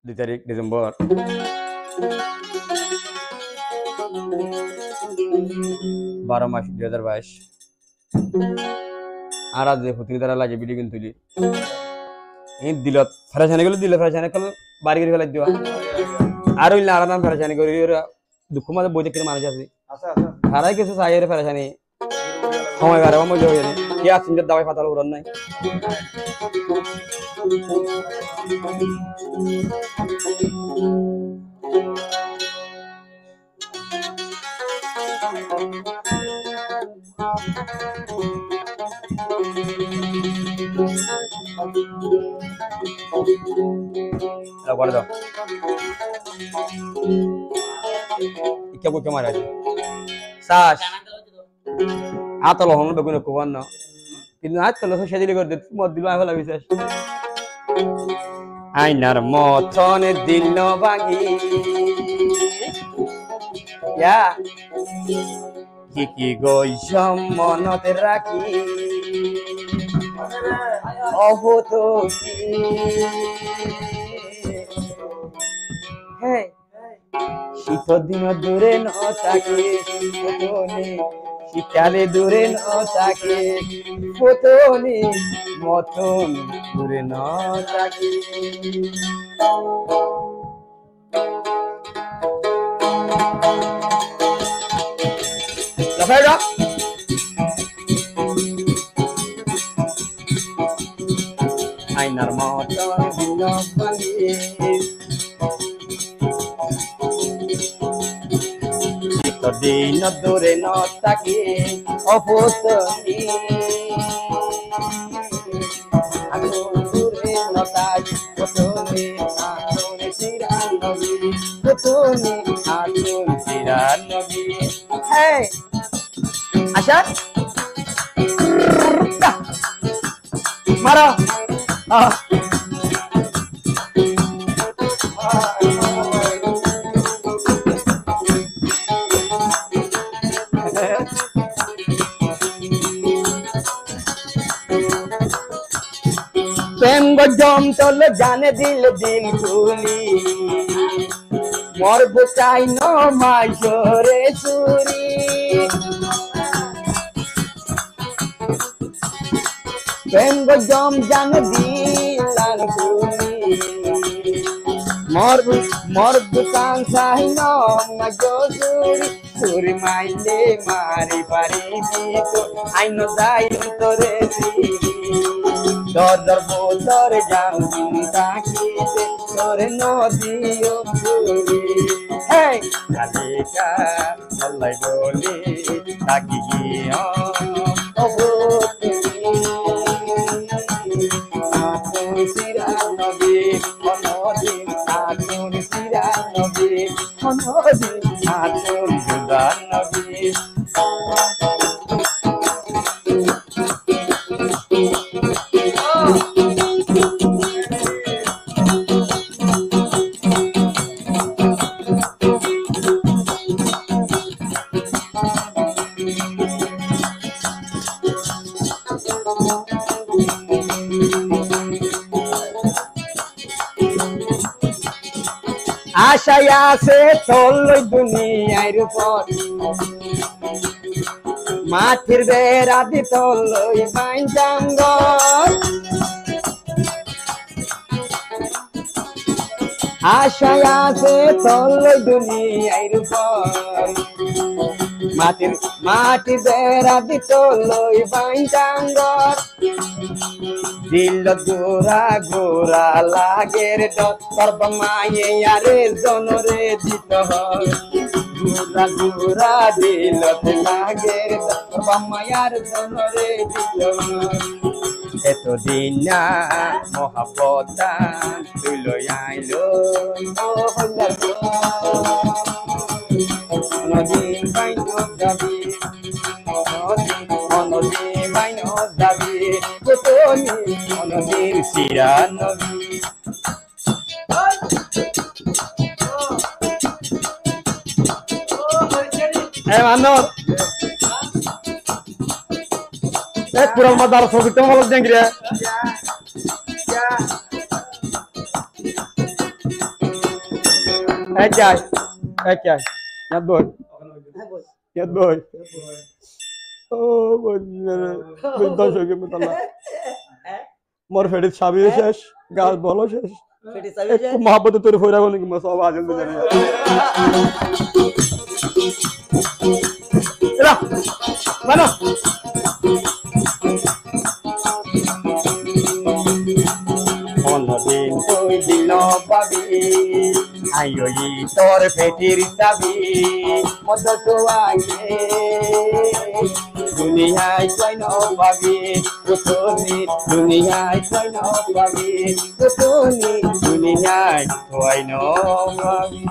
2 তারিখ ডিসেম্বর 12 মাস 2022 আর আজ হতি দ্বারা লাগে ভিডিও কিন্তু তুলি এই দিলত ফেরাসানি গেল দিলে ফেরাসানি কল বাড়ি করে ফেলাই দিবা আর ওই না আরাম ফেরাসানি করে দুঃখ মাঝে বই দেখতে মানুষ আছে হারাই কিছু চাই রে ফেরাসানি সময় বাড়ে মজা হয়ে যায় কি আসছেন যে দাবাই ফাতাল উড়ন নাই করে দাও ইকে বকে মারা আছে শ্বাস আতল হন বেগুন কোবান না কিন্তু আজ তল সেদিলি করে দিত মদ দিল আইলা বিশেষ আইনার মথন দিল ভাঙি ইয়া কি গইসম মনত রাখি অহত হ্যাঁ শীত দিন দূরে ন থাকে শীতকালে দূরে ন থাকে ফতনি মতন দূরে ন থাকে লাফাইরা আইনার মতন দিল ভাঙি দিন দূরে ন থাকে অপতনি দূরে ন থাকে ফতনি আতন সিরানবী ফতনি আতন সিরানবী এই আশা মারা প্রেম গজম তল জানে দিল দিল খুলি মরব চাই ন মাইশরে চুরি প্রেম গজম জানে দিল খুলি মরব চাই ন মাইশরি চুরি মাইলে মারি পারিবি তো আইন যাই তোরে দর বোতর যাও তাকিতে তোরে নদীও চুরি হেই কালিকা আল্লাহ বলি তাকি গিয়া অবতি আতুন সিরানবী অনদিন আতুন সিরানবী অনদিন আতুন সুদানবী আশায় আছে চলই দুনিয়ার উপর মাটির বেড়া দিত লই বাইজাঙ্গ আশায় আছে চলই দুনিয়ার উপর মাটির বেড়া দিত লই বাইজাঙ্গ দিল গোরা গোরা লাগের দর্ব মায়ে আরে জনরে দিত গোরা গোরা দিল লাগের দর্ব মায়ার জনরে দিত এতদিন না মহাপতা তুই লই আইলো নদীন বাইন যাবি নদীন বাইন যাবি ফতনি নদীর সিরানবী এই মানব এক পুরো মাদার ছবিতে ভালো দেখ রে Ecai. Ecai. Nhặt đuổi. Nhặt đuổi. Mình tôi সঙ্গে মতলা মোর ফেডির চাবি শেষ গাছ বলো শেষ একটু মহব্বতে তোর ফয়রা কোন কি সব আজল দে জানি এরা মানো অন্যদিন তুই দিল পাবি আইয়ই তোর ফেটির চাবি মত তো আইয়ে দুনিয়ায় কই ন পাবি তুমি দুনিয়ায় কই ন পাবি তুমি দুনিয়ায় কই ন পাবি